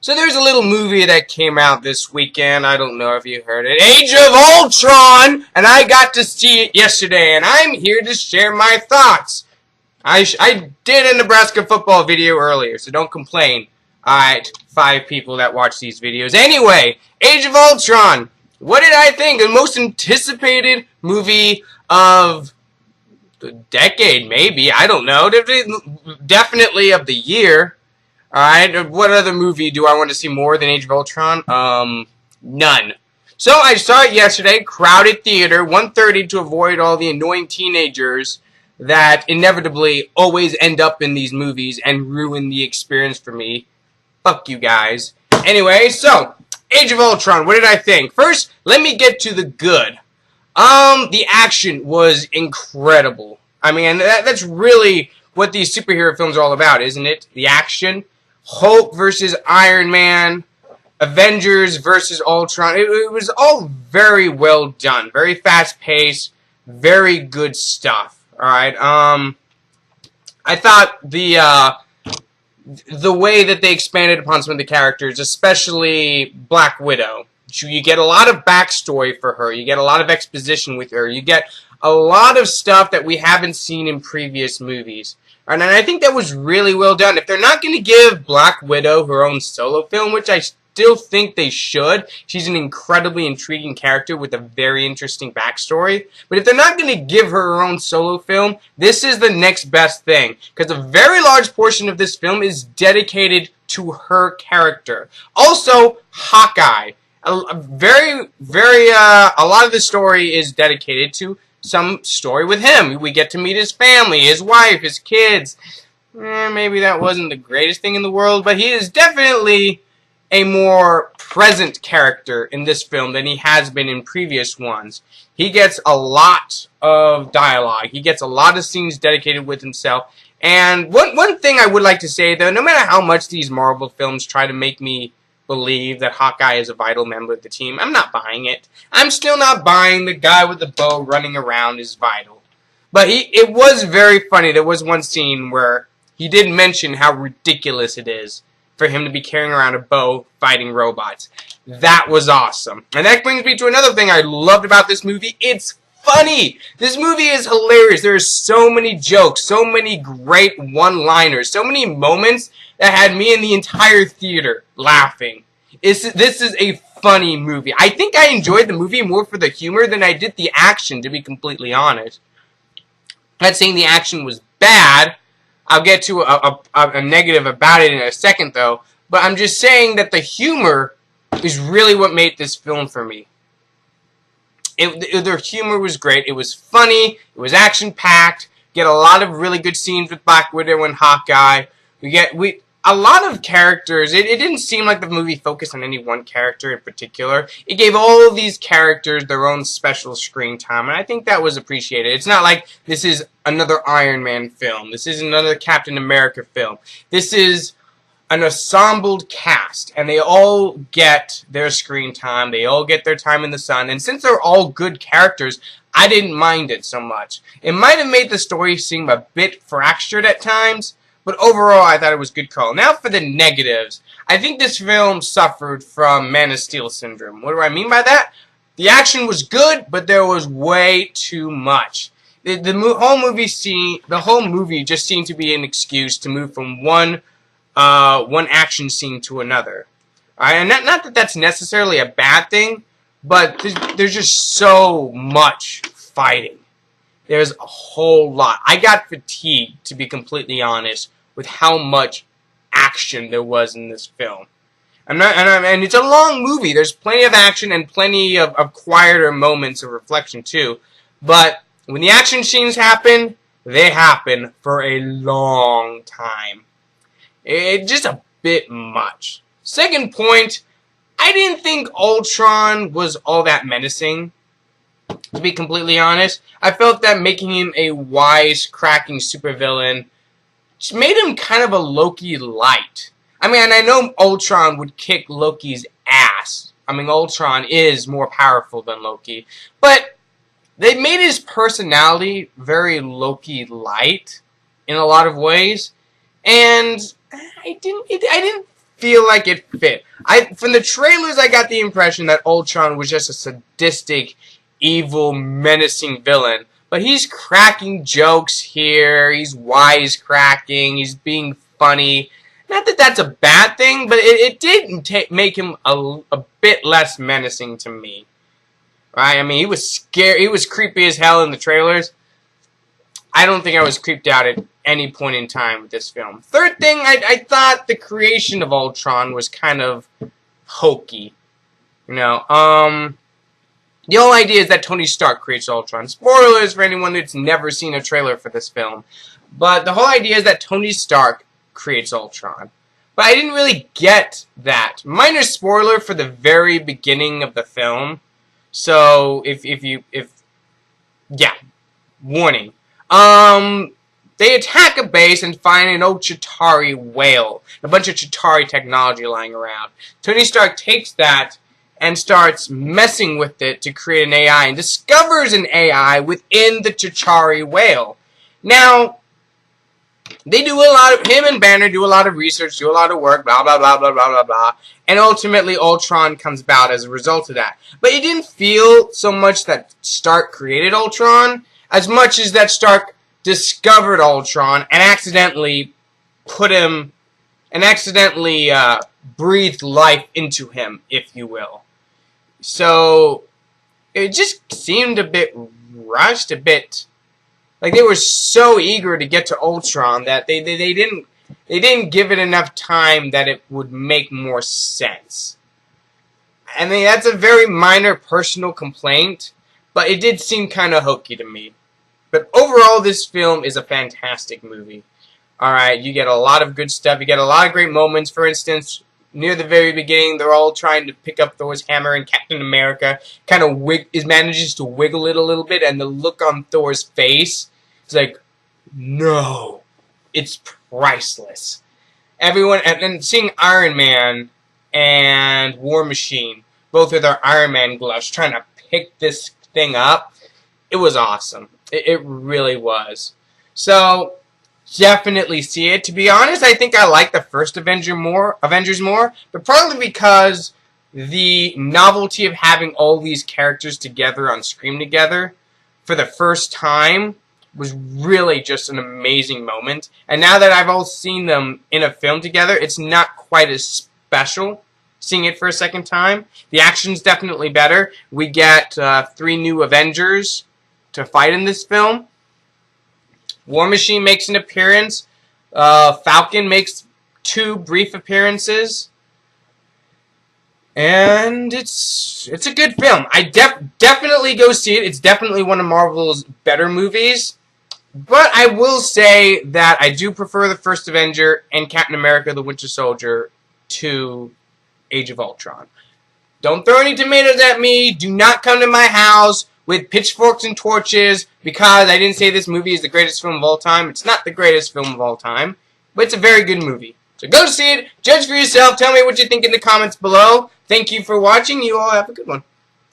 So there's a little movie that came out this weekend. I don't know if you heard it. Age of Ultron! And I got to see it yesterday, and I'm here to share my thoughts. I did a Nebraska football video earlier, so don't complain. Alright, 5 people that watch these videos. Anyway, Age of Ultron. What did I think? The most anticipated movie of the decade, maybe. I don't know. Definitely of the year. Alright, what other movie do I want to see more than Age of Ultron? None. So I saw it yesterday, crowded theater, 1:30 to avoid all the annoying teenagers that inevitably always end up in these movies and ruin the experience for me. Fuck you guys. Anyway, so, Age of Ultron, what did I think? First, let me get to the good. The action was incredible. I mean, that's really what these superhero films are all about, isn't it? The action. Hulk versus Iron Man, Avengers versus Ultron. It was all very well done, very fast paced, very good stuff. All right. I thought the way that they expanded upon some of the characters, especially Black Widow, you get a lot of backstory for her. You get a lot of exposition with her. You get a lot of stuff that we haven't seen in previous movies. And I think that was really well done. If they're not going to give Black Widow her own solo film, which I still think they should, she's an incredibly intriguing character with a very interesting backstory. But if they're not going to give her her own solo film, this is the next best thing. Because a very large portion of this film is dedicated to her character. Also, Hawkeye. A lot of the story is dedicated to some story with him. We get to meet his family, his wife, his kids. Maybe that wasn't the greatest thing in the world, but he is definitely a more present character in this film than he has been in previous ones. He gets a lot of dialogue. He gets a lot of scenes dedicated with himself. And one thing I would like to say, though, no matter how much these Marvel films try to make me believe that Hawkeye is a vital member of the team, I'm not buying it. I'm still not buying the guy with the bow running around is vital. But it was very funny. There was one scene where he did mention how ridiculous it is for him to be carrying around a bow fighting robots. That was awesome. And that brings me to another thing I loved about this movie. It's funny. This movie is hilarious. There are so many jokes, so many great one-liners, so many moments that had me and the entire theater laughing. This is a funny movie. I think I enjoyed the movie more for the humor than I did the action, to be completely honest. I'm not saying the action was bad. I'll get to a negative about it in a second, though. But I'm just saying that the humor is really what made this film for me. The humor was great. It was funny. It was action-packed. Get a lot of really good scenes with Black Widow and Hawkeye. A lot of characters. It didn't seem like the movie focused on any one character in particular. It gave all of these characters their own special screen time, and I think that was appreciated. It's not like this is another Iron Man film. This is another Captain America film. This is an assembled cast, and they all get their screen time. They all get their time in the sun, and since they're all good characters, I didn't mind it so much. It might have made the story seem a bit fractured at times, but overall, I thought it was a good call. Now for the negatives. I think this film suffered from Man of Steel syndrome. What do I mean by that? The action was good, but there was way too much. The whole movie just seemed to be an excuse to move from one action scene to another. And not that that's necessarily a bad thing, but there's just so much fighting. There's a whole lot. I got fatigued, to be completely honest, with how much action there was in this film. And it's a long movie. There's plenty of action and plenty of quieter moments of reflection, too. But when the action scenes happen, they happen for a long time. It's just a bit much. Second point, I didn't think Ultron was all that menacing. To be completely honest, I felt that making him a wise-cracking supervillain just made him kind of a Loki light. I mean, and I know Ultron would kick Loki's ass. I mean, Ultron is more powerful than Loki. But they made his personality very Loki light in a lot of ways. And I didn't feel like it fit. From the trailers, I got the impression that Ultron was just a sadistic, evil, menacing villain. But he's cracking jokes here. He's wisecracking. He's being funny. Not that that's a bad thing, but it did make him a bit less menacing to me. Right? I mean, he was scary. He was creepy as hell in the trailers. I don't think I was creeped out at any point in time with this film. Third thing, I thought the creation of Ultron was kind of hokey. You know, the whole idea is that Tony Stark creates Ultron. Spoilers for anyone that's never seen a trailer for this film. But the whole idea is that Tony Stark creates Ultron. But I didn't really get that. Minor spoiler for the very beginning of the film. So, yeah, warning. They attack a base and find an old Chitauri whale. A bunch of Chitauri technology lying around. Tony Stark takes that and starts messing with it to create an AI and discovers an AI within the Chitauri whale. Now, they do a lot of, him and Banner do a lot of research, do a lot of work, blah, blah, blah, blah, blah, blah, blah. And ultimately, Ultron comes about as a result of that. But it didn't feel so much that Stark created Ultron, as much as that Stark discovered Ultron and accidentally breathed life into him, if you will. So, it just seemed a bit rushed, a bit like they were so eager to get to Ultron that they didn't give it enough time that it would make more sense. I mean, that's a very minor personal complaint, but it did seem kind of hokey to me. But overall, this film is a fantastic movie. Alright, you get a lot of good stuff. You get a lot of great moments. For instance, near the very beginning, they're all trying to pick up Thor's hammer, and Captain America kind of manages to wiggle it a little bit, and the look on Thor's face is like, no, it's priceless. Everyone, and then seeing Iron Man and War Machine, both with their Iron Man gloves, trying to pick this thing up, it was awesome. It really was. So, definitely see it. To be honest, I think I like the first Avengers more, but probably because the novelty of having all these characters together on screen together for the first time was really just an amazing moment. And now that I've all seen them in a film together, it's not quite as special seeing it for a second time. The action's definitely better. We get 3 new Avengers to fight in this film. War Machine makes an appearance. Falcon makes 2 brief appearances. And it's a good film. I definitely go see it. It's definitely one of Marvel's better movies. But I will say that I do prefer the first Avenger and Captain America the Winter Soldier to Age of Ultron. Don't throw any tomatoes at me. Do not come to my house with pitchforks and torches because I didn't say this movie is the greatest film of all time. It's not the greatest film of all time, but it's a very good movie. So go see it, judge for yourself, tell me what you think in the comments below. Thank you for watching. You all have a good one.